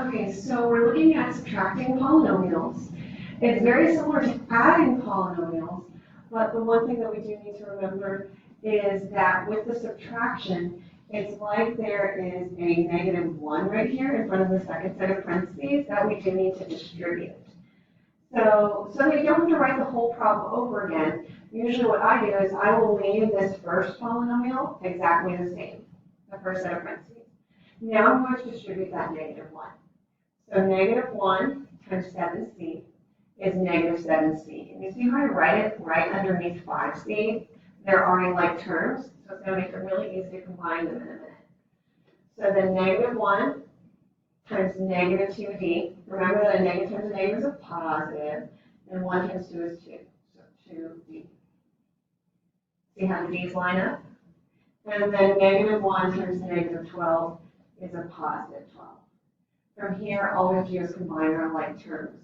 Okay, so we're looking at subtracting polynomials. It's very similar to adding polynomials, but the one thing that we do need to remember is that with the subtraction, it's like there is a -1 right here in front of the second set of parentheses that we do need to distribute. So that you don't have to write the whole problem over again, usually what I do is I will leave this first polynomial exactly the same, the first set of parentheses. Now I'm going to distribute that -1. So -1 times 7c is -7c. And you see how I write it right underneath 5c? They're already like terms, so it's going to make it really easy to combine them in a minute. So then -1 times -2d. Remember that a negative times a negative is a positive, and 1 times 2 is 2. So 2d. See how the d's line up? And then -1 times -12 is a positive 12. From here, all we have to do is combine our like terms.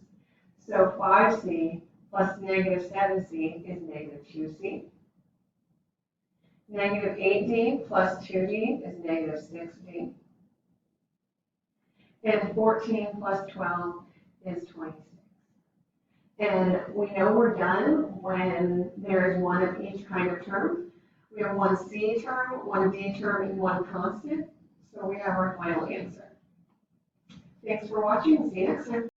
So 5c plus -7c is -2c. -8d plus 2d is -6d. And 14 plus 12 is 26. And we know we're done when there is one of each kind of term. We have one c term, one d term, and one constant. So we have our final answer. Thanks for watching. See you next time.